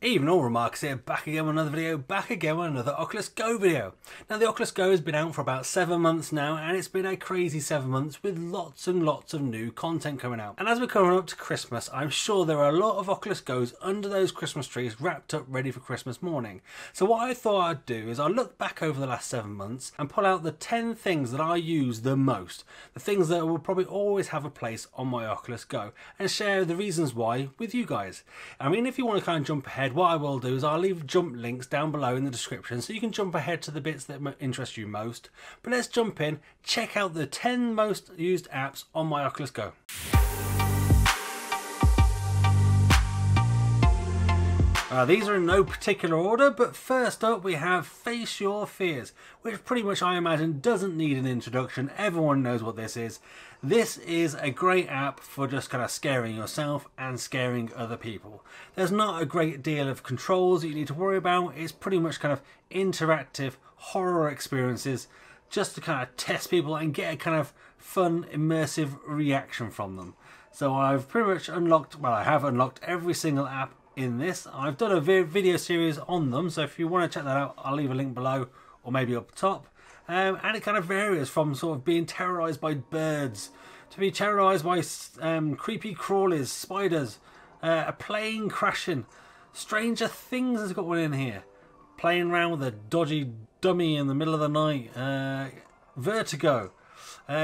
Even all remarks here, back again with another video, back again with another Oculus Go video. Now the Oculus Go has been out for about 7 months now, and it's been a crazy 7 months with lots and lots of new content coming out. And as we're coming up to Christmas, I'm sure there are a lot of Oculus Go's under those Christmas trees wrapped up ready for Christmas morning. So what I thought I'd do is I'll look back over the last 7 months and pull out the 10 things that I use the most, the things that will probably always have a place on my Oculus Go, and share the reasons why with you guys. I mean, if you want to kind of jump ahead, what I will do is I'll leave jump links down below in the description so you can jump ahead to the bits that interest you most. But let's jump in, check out the 10 most used apps on my Oculus Go. These are in no particular order, but first up we have Face Your Fears, which pretty much I imagine doesn't need an introduction. Everyone knows what this is. This is a great app for just kind of scaring yourself and scaring other people. There's not a great deal of controls that you need to worry about. It's pretty much kind of interactive horror experiences just to kind of test people and get a kind of fun, immersive reaction from them. So I've pretty much unlocked, well, I have unlocked every single app in this. I've done a video series on them, so if you want to check that out, I'll leave a link below or maybe up top. And it kind of varies from sort of being terrorised by birds to be terrorised by creepy crawlies, spiders, a plane crashing. Stranger Things has got one in here, playing around with a dodgy dummy in the middle of the night, vertigo,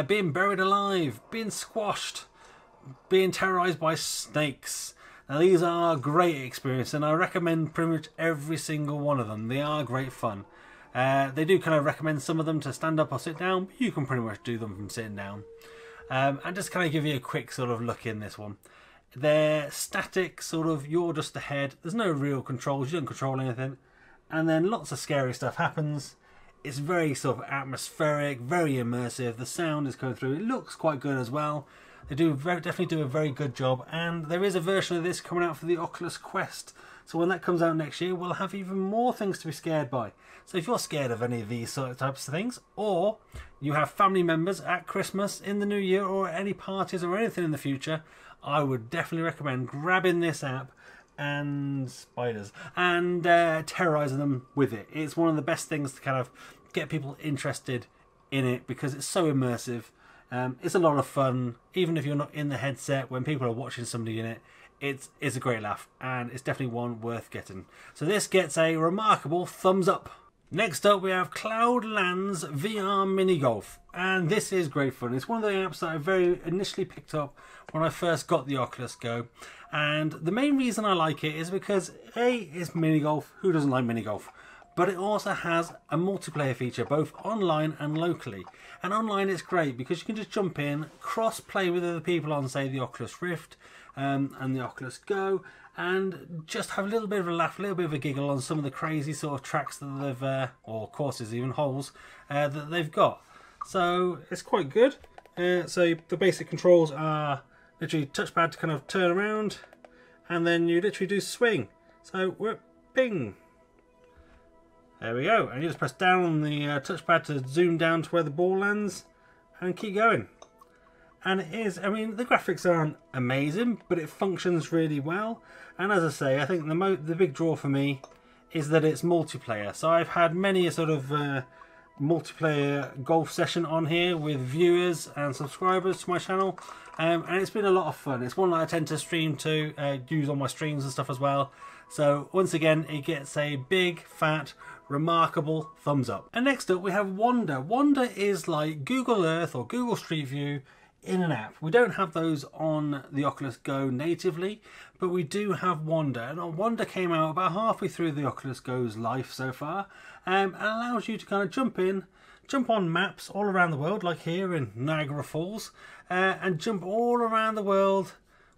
being buried alive, being squashed, being terrorised by snakes. Now these are great experiences, and I recommend pretty much every single one of them. They are great fun. They do kind of recommend some of them to stand up or sit down, but you can pretty much do them from sitting down. And just kind of give you a quick sort of look in this one. They're static, sort of, you're just the head. There's no real controls, you don't control anything. And then lots of scary stuff happens. It's very sort of atmospheric, very immersive. The sound is coming through. It looks quite good as well. They do definitely do a very good job, and there is a version of this coming out for the Oculus Quest. So when that comes out next year, we'll have even more things to be scared by. So if you're scared of any of these sort of types of things, or you have family members at Christmas, in the new year, or any parties or anything in the future, I would definitely recommend grabbing this app and spiders and terrorizing them with it. It's one of the best things to kind of get people interested in it because it's so immersive. It's a lot of fun, even if you're not in the headset. When people are watching somebody in it, it's a great laugh, and it's definitely one worth getting. So this gets a remarkable thumbs up. Next up we have Cloudlands VR Minigolf, and this is great fun. It's one of the apps that I very initially picked up when I first got the Oculus Go, and the main reason I like it is because A, it's minigolf. Who doesn't like minigolf? But it also has a multiplayer feature, both online and locally. And online it's great because you can just jump in, cross-play with other people on, say, the Oculus Rift and the Oculus Go, and just have a little bit of a laugh, a little bit of a giggle on some of the crazy sort of tracks that they've, or courses, even holes, that they've got. So it's quite good. So the basic controls are literally touchpad to kind of turn around, and then you literally do swing. So whoop, ping. There we go, and you just press down on the touchpad to zoom down to where the ball lands and keep going. And it is, I mean, the graphics aren't amazing, but it functions really well. And as I say, I think the big draw for me is that it's multiplayer. So I've had many a sort of multiplayer golf session on here with viewers and subscribers to my channel. And it's been a lot of fun. It's one that I tend to stream to, use on my streams and stuff as well. So once again, it gets a big, fat, remarkable thumbs up. And next up we have Wander. Wander is like Google Earth or Google Street View in an app. We don't have those on the Oculus Go natively, but we do have Wander. And Wander came out about halfway through the Oculus Go's life so far, and allows you to kind of jump on maps all around the world, like here in Niagara Falls, and jump all around the world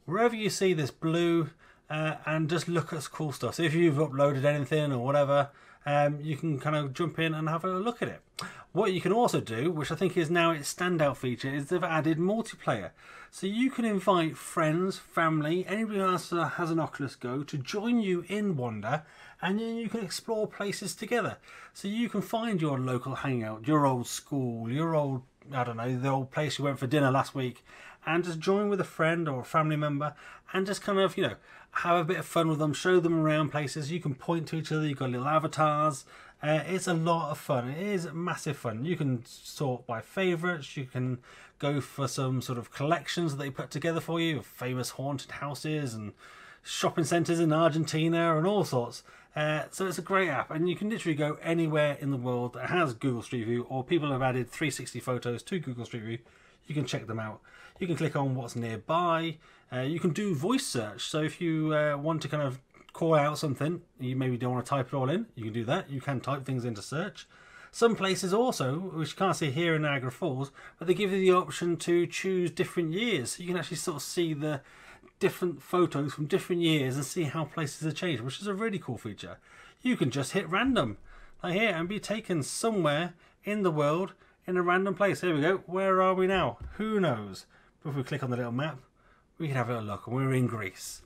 wherever you see this blue, and just look at cool stuff. So if you've uploaded anything or whatever, you can kind of jump in and have a look at it. What you can also do, which I think is now its standout feature, is they've added multiplayer. So you can invite friends, family, anybody else that has an Oculus Go to join you in Wander, and then you can explore places together. So you can find your local hangout, your old school, your old, I don't know, the old place you went for dinner last week, and just join with a friend or a family member and just kind of, you know, have a bit of fun with them, show them around places. You can point to each other, you've got little avatars. It's a lot of fun. It is massive fun. You can sort by favourites, you can go for some sort of collections that they put together for you of famous haunted houses and shopping centres in Argentina and all sorts. So it's a great app, and you can literally go anywhere in the world that has Google Street View, or people have added 360 photos to Google Street View. You can check them out. You can click on what's nearby. You can do voice search. So if you want to kind of call out something, you maybe don't want to type it all in, you can do that. You can type things into search. Some places also, which you can't see here in Niagara Falls, but they give you the option to choose different years. So you can actually sort of see the different photos from different years and see how places have changed, which is a really cool feature. You can just hit random like here and be taken somewhere in the world in a random place. Here we go. Where are we now? Who knows? But if we click on the little map, we can have a little look, and we're in Greece.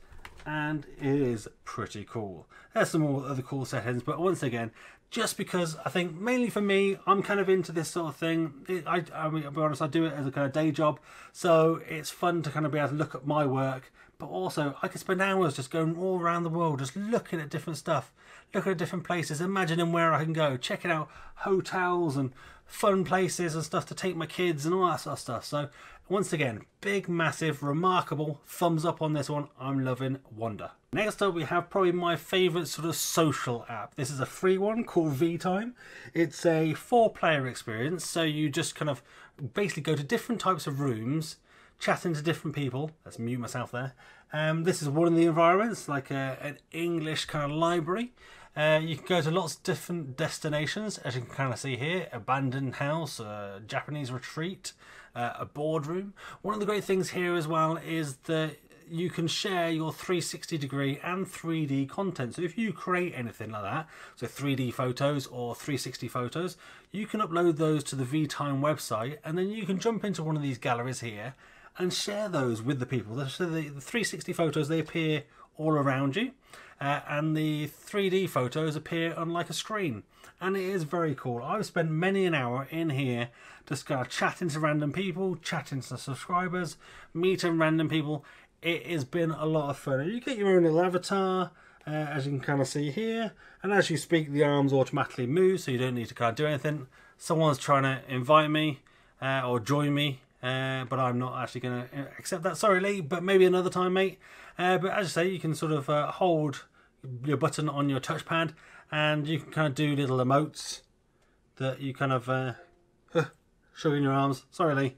And it is pretty cool. There's some more other cool settings, but once again, just because I think mainly for me, I'm kind of into this sort of thing. I mean, I'll be honest, I do it as a kind of day job, so it's fun to kind of be able to look at my work, but also I could spend hours just going all around the world, just looking at different stuff, looking at different places, imagining where I can go, checking out hotels and fun places and stuff to take my kids and all that sort of stuff. So once again, big, massive, remarkable thumbs up on this one. I'm loving Wonder. Next up, we have probably my favourite sort of social app. This is a free one called vTime. It's a 4-player experience, so you just kind of basically go to different types of rooms, chatting to different people. Let's mute myself there. This is one of the environments, like an English kind of library. You can go to lots of different destinations, as you can kind of see here. Abandoned house, a Japanese retreat, a boardroom. One of the great things here as well is that you can share your 360 degree and 3D content. So if you create anything like that, so 3D photos or 360 photos, you can upload those to the vTime website, and then you can jump into one of these galleries here and share those with the people. So the 360 photos, they appear all around you, and the 3D photos appear on like a screen, and it is very cool. I've spent many an hour in here just kind of chatting to random people, chatting to subscribers, meeting random people. It has been a lot of fun. You get your own little avatar, as you can kind of see here, and as you speak, the arms automatically move, so you don't need to kind of do anything. Someone's trying to invite me or join me, but I'm not actually going to accept that. Sorry, Lee, but maybe another time, mate. But as I say, you can sort of hold your button on your touchpad, and you can kind of do little emotes that you kind of shoving your arms. Sorry, Lee.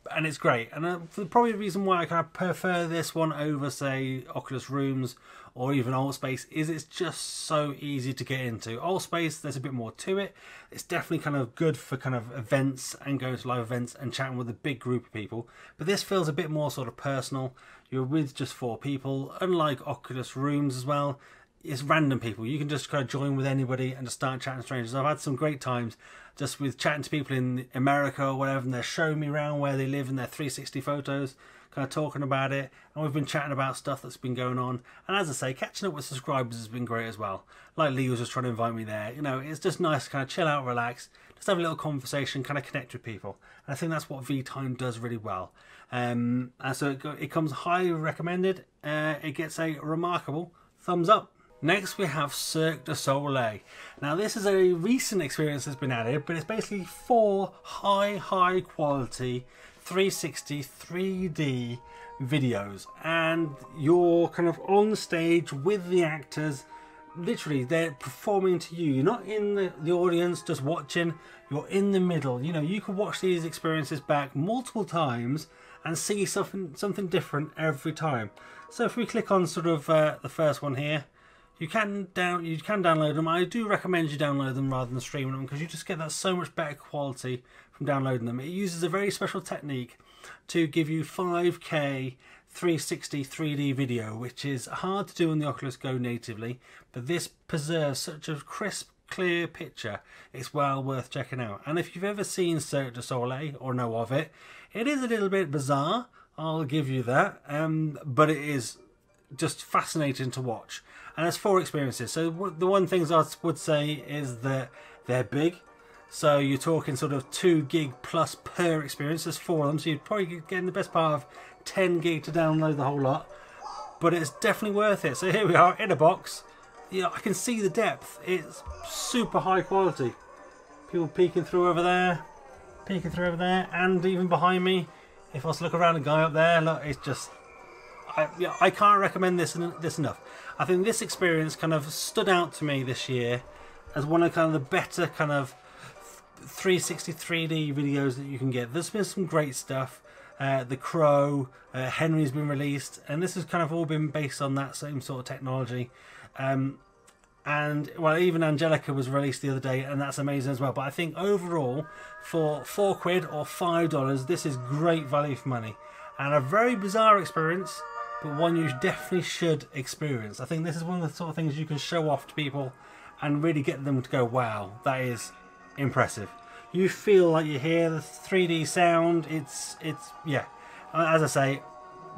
And it's great, and probably the reason why I kind of prefer this one over, say, Oculus Rooms or even Altspace is it's just so easy to get into. Altspace, there's a bit more to it. It's definitely kind of good for kind of events and going to live events and chatting with a big group of people, but this feels a bit more sort of personal. You're with just 4 people, unlike Oculus Rooms as well. It's random people. You can just kind of join with anybody and just start chatting to strangers. I've had some great times just with chatting to people in America or whatever, and they're showing me around where they live in their 360 photos, kind of talking about it, and we've been chatting about stuff that's been going on. And as I say, catching up with subscribers has been great as well. Like Lee was just trying to invite me there. You know, it's just nice to kind of chill out, relax, just have a little conversation, kind of connect with people. And I think that's what vTime does really well. And so it comes highly recommended. It gets a remarkable thumbs up. Next we have Cirque Du Soleil. Now this is a recent experience that's been added, but it's basically 4 high quality 360 3D videos, and you're kind of on stage with the actors. Literally they're performing to you. You're not in the audience just watching, you're in the middle. You know, you can watch these experiences back multiple times and see something different every time. So if we click on sort of the first one here, you can download them. I do recommend you download them rather than streaming them, because you just get that so much better quality from downloading them. It uses a very special technique to give you 5K 360 3D video, which is hard to do on the Oculus Go natively, but this preserves such a crisp, clear picture. It's well worth checking out. And if you've ever seen Cirque Du Soleil or know of it, it is a little bit bizarre, I'll give you that, but it is just fascinating to watch. And there's 4 experiences. So the one things I would say is that they're big. So you're talking sort of 2 gig plus per experience. There's 4 of them, so you're probably getting the best part of 10 gig to download the whole lot. But it's definitely worth it. So here we are in a box. Yeah, I can see the depth. It's super high quality. People peeking through over there, and even behind me. If I was to look around, a guy up there, look, it's just, I can't recommend this enough. I think this experience kind of stood out to me this year as one of kind of the better kind of 360 3D videos that you can get. There's been some great stuff. The Crow, Henry's been released, and this has kind of all been based on that same sort of technology. And well, even Angelica was released the other day, and that's amazing as well. But I think overall, for £4 or $5, this is great value for money, and a very bizarre experience, but one you definitely should experience. I think this is one of the sort of things you can show off to people and really get them to go, wow, that is impressive. You feel like you hear the 3D sound. It's yeah. As I say,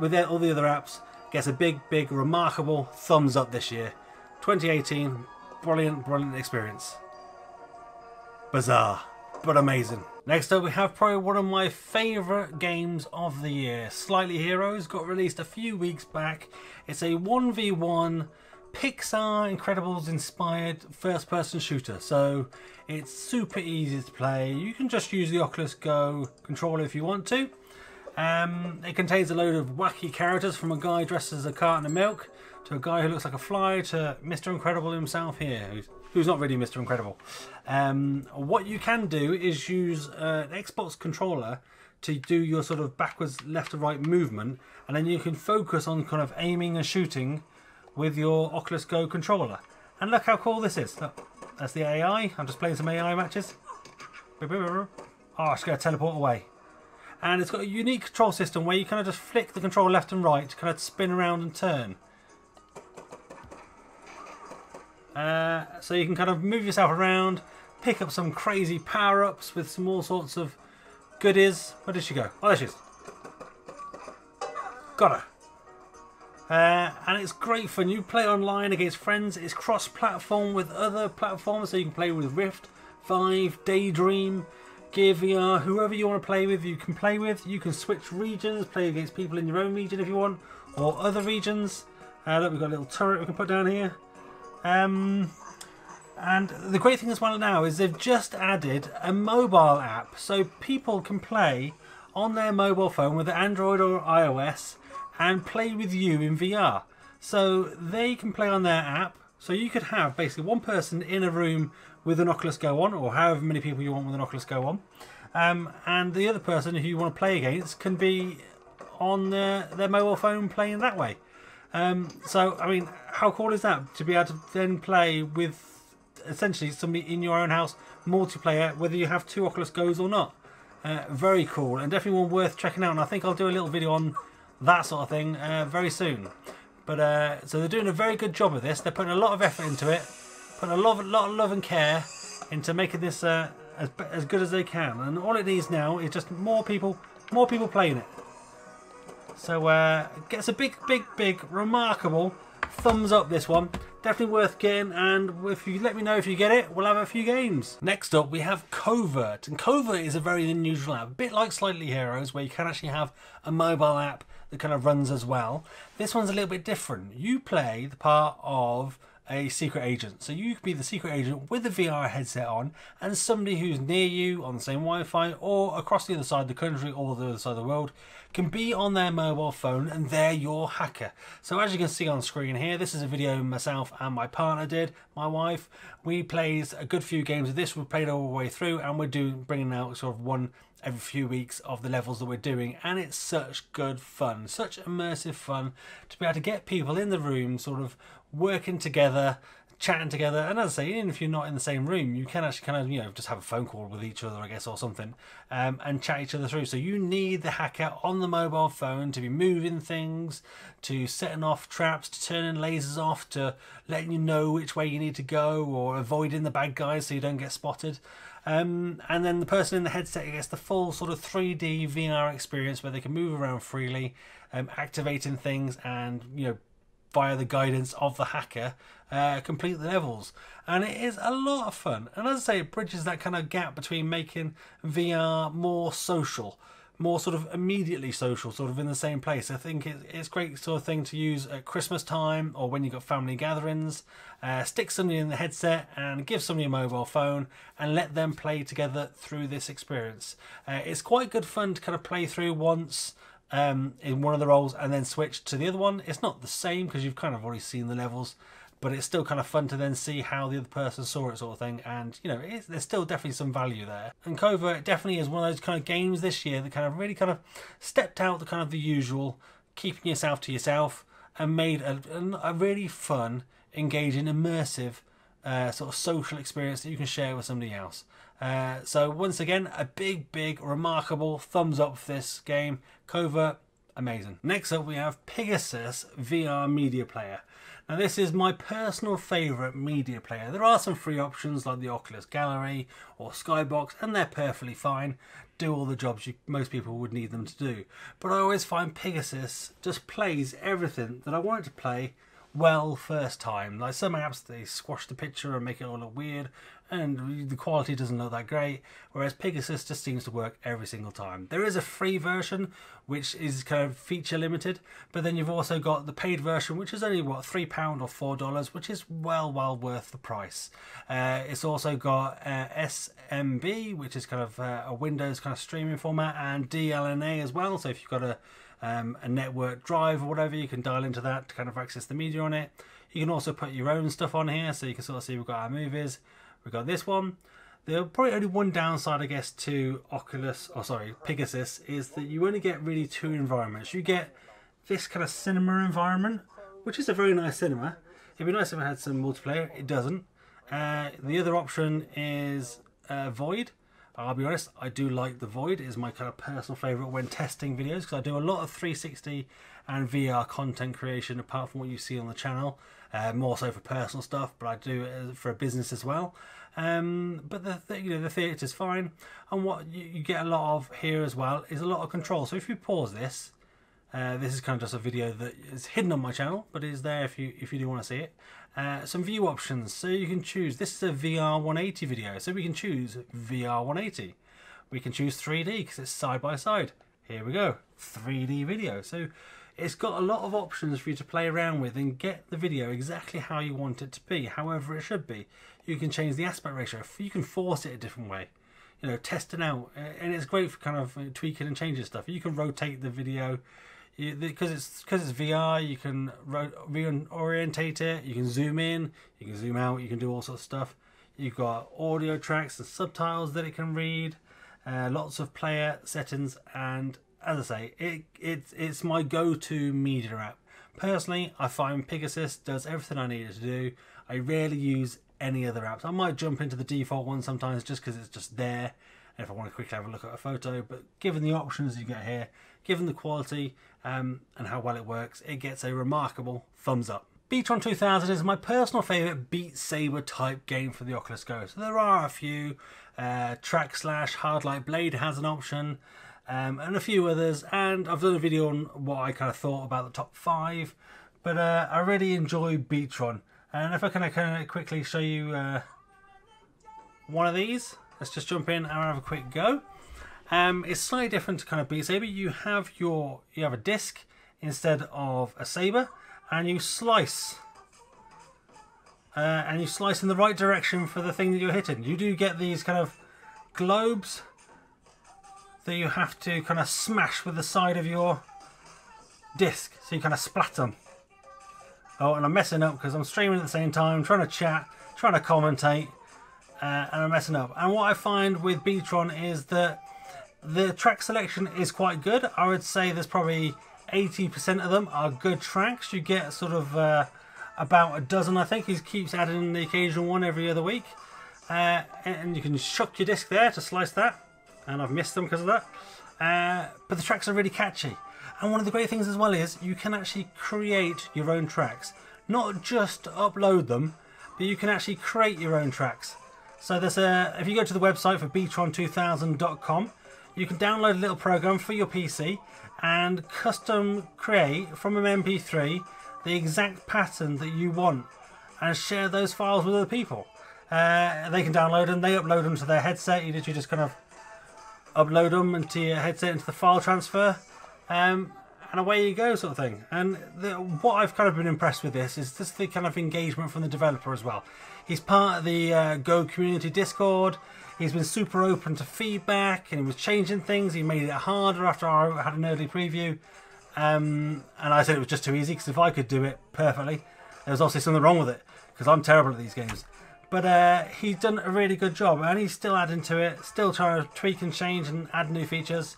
with all the other apps, gets a big, remarkable thumbs up this year. 2018, brilliant experience. Bizarre, but amazing. Next up, we have probably one of my favourite games of the year. Slightly Heroes got released a few weeks back. It's a 1v1 Pixar Incredibles inspired first person shooter. So it's super easy to play. You can just use the Oculus Go controller if you want to. It contains a load of wacky characters, from a guy dressed as a carton of milk to a guy who looks like a fly to Mr. Incredible himself here, who's not really Mr. Incredible. What you can do is use an Xbox controller to do your sort of backwards left to right movement, and then you can focus on kind of aiming and shooting with your Oculus Go controller. And look how cool this is. Look, that's the AI. I'm just playing some AI matches. Oh, it's going to teleport away. And it's got a unique control system where you kind of just flick the control left and right to kind of spin around and turn. So you can kind of move yourself around, pick up some crazy power-ups with some all sorts of goodies. Where did she go? Oh, there she is. Got her. And it's great fun. You play online against friends. It's cross-platform with other platforms, so you can play with Rift, Vive, Daydream, Gear VR, whoever you want to play with, you can play with. You can switch regions, play against people in your own region if you want, or other regions. Look, we've got a little turret we can put down here. And the great thing as well now is they've just added a mobile app, so people can play on their mobile phone with Android or iOS and play with you in VR. So they can play on their app. So you could have basically one person in a room with an Oculus Go on, or however many people you want with an Oculus Go on, and the other person who you want to play against can be on their mobile phone playing that way. So I mean, how cool is that, to be able to then play with essentially somebody in your own house, multiplayer, whether you have 2 Oculus Go's or not. Very cool, and definitely one worth checking out, and I think I'll do a little video on that sort of thing very soon. But so they're doing a very good job of this. They're putting a lot of effort into it, putting a lot of love and care into making this as good as they can. And all it needs now is just more people playing it. So gets a big, remarkable thumbs up, this one. Definitely worth getting, and if you let me know if you get it, we'll have a few games. Next up, we have Covert. And Covert is a very unusual app, a bit like Slightly Heroes, where you can actually have a mobile app that kind of runs as well. This one's a little bit different. You play the part of a secret agent. So you could be the secret agent with a VR headset on, and somebody who's near you on the same Wi-Fi or across the other side of the country or the other side of the world can be on their mobile phone, and they're your hacker. So as you can see on screen here, this is a video myself and my partner did, my wife. We played a good few games of this. We played all the way through, and we're bringing out sort of one every few weeks of the levels that we're doing, and it's such good fun, such immersive fun to be able to get people in the room sort of working together, chatting together. And as I say, even if you're not in the same room, you can actually kind of, you know, just have a phone call with each other, I guess, or something, and chat each other through. So you need the hacker on the mobile phone to be moving things, to setting off traps, to turning lasers off, to letting you know which way you need to go, or avoiding the bad guys so you don't get spotted. And then the person in the headset gets the full sort of 3D VR experience where they can move around freely, activating things and, you know, via the guidance of the hacker, complete the levels. And it is a lot of fun. And as I say, it bridges that kind of gap between making VR more social, more sort of immediately social, sort of in the same place. I think it's great sort of thing to use at Christmas time or when you've got family gatherings. Stick somebody in the headset and give somebody a mobile phone and let them play together through this experience. It's quite good fun to kind of play through once in one of the roles and then switch to the other one. It's not the same because you've kind of already seen the levels, but it's still kind of fun to then see how the other person saw it, sort of thing. And you know, there's still definitely some value there. And Covert definitely is one of those kind of games this year that kind of really kind of stepped out the kind of the usual, keeping yourself to yourself, and made a really fun, engaging, immersive sort of social experience that you can share with somebody else. So once again, a big remarkable thumbs up for this game. Covert, amazing. Next up we have Pigasus VR Media Player. Now this is my personal favourite media player. There are some free options like the Oculus Gallery or Skybox, and they're perfectly fine, do all the jobs most people would need them to do. But I always find Pigasus just plays everything that I want it to play well first time. Like some apps, they squash the picture and make it all look weird, and the quality doesn't look that great, whereas Pigasus just seems to work every single time. There is a free version which is kind of feature limited, but then you've also got the paid version, which is only what, £3 or $4, which is well worth the price. It's also got SMB, which is kind of a Windows kind of streaming format, and DLNA as well. So if you've got a network drive or whatever, you can dial into that to kind of access the media on it. You can also put your own stuff on here, so you can sort of see we've got our movies. We've got this one. There's probably only one downside, I guess, to Pigasus, is that you only get really two environments. You get this kind of cinema environment, which is a very nice cinema. It'd be nice if it had some multiplayer. It doesn't. The other option is Void. I'll be honest, I do like the Void. It is my kind of personal favourite when testing videos, because I do a lot of 360 and VR content creation apart from what you see on the channel. More so for personal stuff, but I do it for a business as well. But the theatre is fine, and what you get a lot of here as well is a lot of control. So if you pause this, this is kind of just a video that is hidden on my channel, but is there if you do want to see it. Some view options, so you can choose. This is a VR 180 video, so we can choose VR 180. We can choose 3D because it's side by side. Here we go, 3D video. So it's got a lot of options for you to play around with and get the video exactly how you want it to be, however it should be. You can change the aspect ratio. You can force it a different way. You know, test it out, and it's great for kind of tweaking and changing stuff. You can rotate the video. Because it's VR, you can reorientate it, you can zoom in, you can zoom out, you can do all sorts of stuff. You've got audio tracks and subtitles that it can read, lots of player settings, and as I say, it's my go-to media app. Personally, I find Pigasus does everything I need it to do. I rarely use any other apps. I might jump into the default one sometimes just because it's just there, and if I want to quickly have a look at a photo, but given the options you get here, given the quality and how well it works, it gets a remarkable thumbs up. Beatron 2000 is my personal favourite Beat Saber type game for the Oculus Go. So there are a few. Track Slash, Hard Light Blade has an option, and a few others. And I've done a video on what I kind of thought about the top 5. But I really enjoy Beatron. And if I can kind of quickly show you one of these, let's just jump in and have a quick go. It's slightly different to kind of Beat Saber. You have a disc instead of a saber, and you slice. And you slice in the right direction for the thing that you're hitting. You do get these kind of globes that you have to kind of smash with the side of your disc, so you kind of splat them. Oh, and I'm messing up because I'm streaming at the same time, trying to chat, trying to commentate, and I'm messing up. And what I find with Beatron is that the track selection is quite good. I would say there's probably 80% of them are good tracks. You get sort of about a dozen, I think. He keeps adding the occasional one every other week. And you can shuck your disc there to slice that. And I've missed them because of that. But the tracks are really catchy. And one of the great things as well is you can actually create your own tracks. Not just upload them, but you can actually create your own tracks. So there's if you go to the website for beatron2000.com, you can download a little program for your PC and custom create from an MP3 the exact pattern that you want and share those files with other people. They can download them, they upload them to their headset. You literally just kind of upload them into your headset, into the file transfer, and away you go, sort of thing. And what I've kind of been impressed with this is just the kind of engagement from the developer as well. He's part of the Go community Discord. He's been super open to feedback, and he was changing things. He made it harder after I had an early preview, and I said it was just too easy, because if I could do it perfectly, there was obviously something wrong with it, because I'm terrible at these games. But he's done a really good job, and he's still adding to it, still trying to tweak and change and add new features.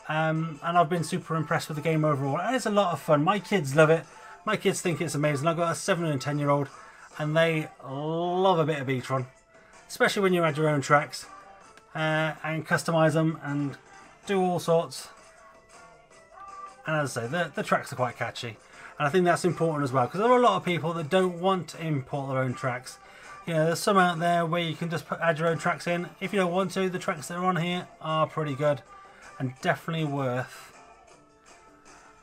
And I've been super impressed with the game overall. And it's a lot of fun. My kids love it. My kids think it's amazing. I've got a 7 and 10-year-old, and they love a bit of Beatron, especially when you add your own tracks and customize them and do all sorts. And as I say, the tracks are quite catchy, and I think that's important as well, because there are a lot of people that don't want to import their own tracks. You know, there's some out there where you can just add your own tracks in. If you don't want to, the tracks that are on here are pretty good and definitely worth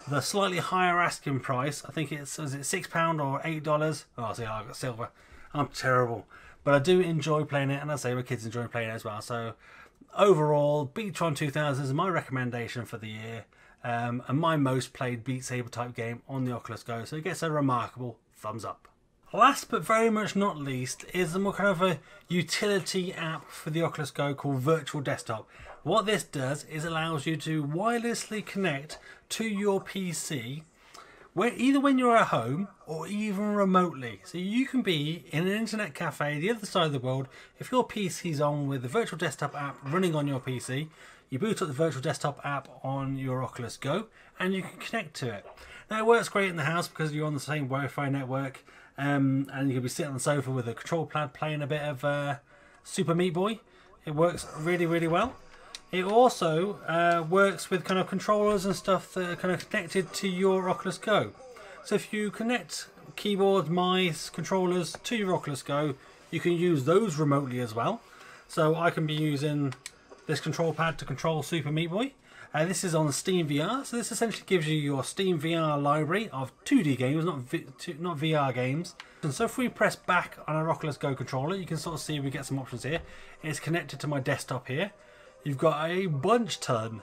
the slightly higher asking price. I think is it £6 or $8? Oh, see, I got silver. I'm terrible, but I do enjoy playing it, and I say my kids enjoy playing it as well. So overall, Beatron 2000 is my recommendation for the year, and my most played Beat Saber type game on the Oculus Go. So it gets a remarkable thumbs up. Last but very much not least is a more kind of a utility app for the Oculus Go called Virtual Desktop. What this does is allows you to wirelessly connect to your PC either when you're at home or even remotely. So you can be in an internet cafe the other side of the world. If your PC's on with the Virtual Desktop app running on your PC, you boot up the Virtual Desktop app on your Oculus Go and you can connect to it. Now it works great in the house because you're on the same Wi-Fi network. And you can be sitting on the sofa with a control pad playing a bit of Super Meat Boy. It works really, really well. It also works with kind of controllers and stuff that are kind of connected to your Oculus Go. So if you connect keyboard, mice, controllers to your Oculus Go, you can use those remotely as well. So I can be using this control pad to control Super Meat Boy. This is on Steam VR, so this essentially gives you your Steam VR library of 2D games, not VR games. And so if we press back on our Oculus Go controller, you can sort of see we get some options here. It's connected to my desktop here. You've got a buttload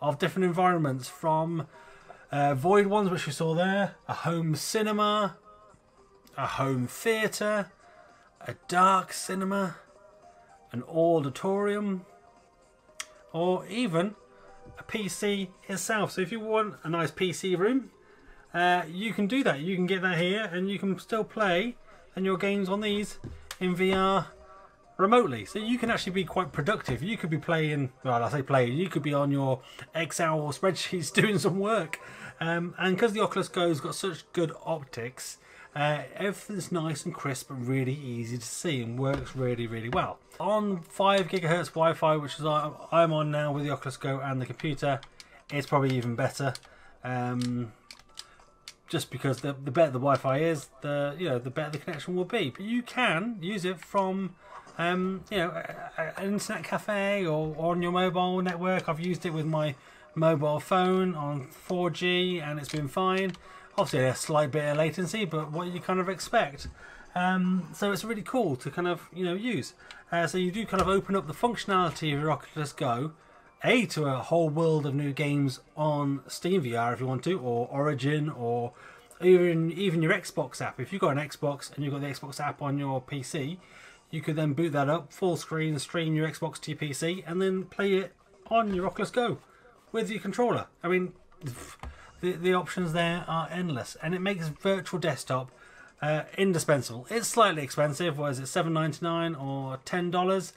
of different environments, from void ones, which we saw there, a home cinema, a home theatre, a dark cinema, an auditorium, or even a PC itself. So if you want a nice PC room, you can do that. You can get that here, and you can still play and your games on these in VR remotely. So you can actually be quite productive. You could be playing, well, I say playing, you could be on your Excel or spreadsheets doing some work. And because the Oculus Go's got such good optics, everything's nice and crisp and really easy to see and works really, really well. On 5 GHz Wi-Fi, which is I'm on now with the Oculus Go and the computer, it's probably even better. Just because the better the Wi-Fi is, the better the connection will be. But you can use it from an internet cafe or on your mobile network. I've used it with my mobile phone on 4G and it's been fine. Obviously a slight bit of latency, but what you kind of expect. So it's really cool to kind of use. So you do kind of open up the functionality of your Oculus Go, to a whole world of new games on Steam VR if you want to, or Origin, or even your Xbox app. If you've got an Xbox and you've got the Xbox app on your PC, you could then boot that up, full screen, stream your Xbox to your PC, and then play it on your Oculus Go with your controller. I mean, the options there are endless, and it makes Virtual Desktop indispensable. It's slightly expensive. What is it, $7.99 or $10?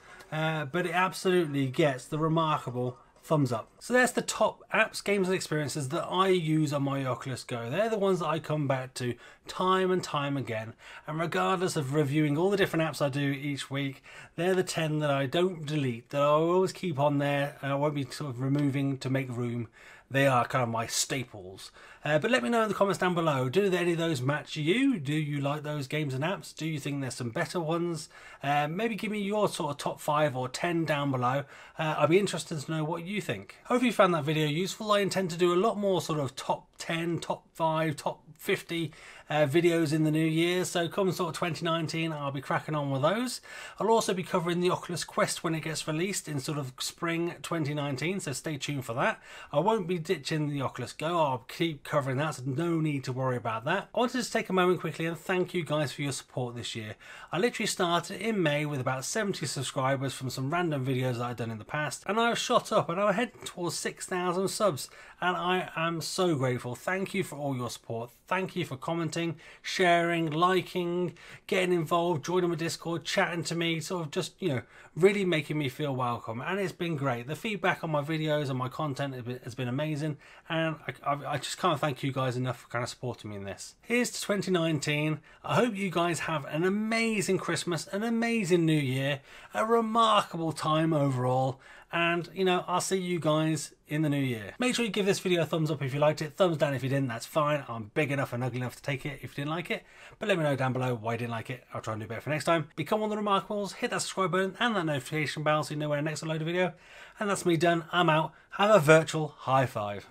But it absolutely gets the remarkable thumbs up. So there's the top apps, games and experiences that I use on my Oculus Go. They're the ones that I come back to time and time again, and regardless of reviewing all the different apps I do each week, they're the 10 that I don't delete, that I always keep on there and I won't be sort of removing to make room. They are kind of my staples. But let me know in the comments down below, do any of those match you? Do you like those games and apps? Do you think there's some better ones? Maybe give me your sort of top 5 or 10 down below. I'd be interested to know what you think. Hope you found that video useful. I intend to do a lot more sort of top 10, top 5, top 50 videos in the new year. So come sort of 2019, I'll be cracking on with those. I'll also be covering the Oculus Quest when it gets released in sort of spring 2019, so stay tuned for that. I won't be ditching the Oculus Go, I'll keep covering that, so no need to worry about that. I wanted to take a moment quickly and thank you guys for your support this year. I literally started in May with about 70 subscribers from some random videos that I've done in the past, and I've shot up and I'm heading towards 6,000 subs, and I am so grateful. Thank you for all your support. Thank you for commenting, sharing, liking, getting involved, joining my Discord, chatting to me, sort of just, you know, really making me feel welcome. And it's been great. The feedback on my videos and my content has been amazing, and I just can't thank you guys enough for kind of supporting me in this. Here's to 2019. I hope you guys have an amazing Christmas, an amazing New Year, a remarkable time overall, and you know, I'll see you guys in the new year. Make sure you give this video a thumbs up if you liked it, thumbs down if you didn't, that's fine. I'm big enough and ugly enough to take it if you didn't like it, but let me know down below why you didn't like it. I'll try and do better for next time. Become one of the Remarkables, hit that subscribe button and that notification bell so you know when I next upload a video. And that's me done. I'm out. Have a virtual high five.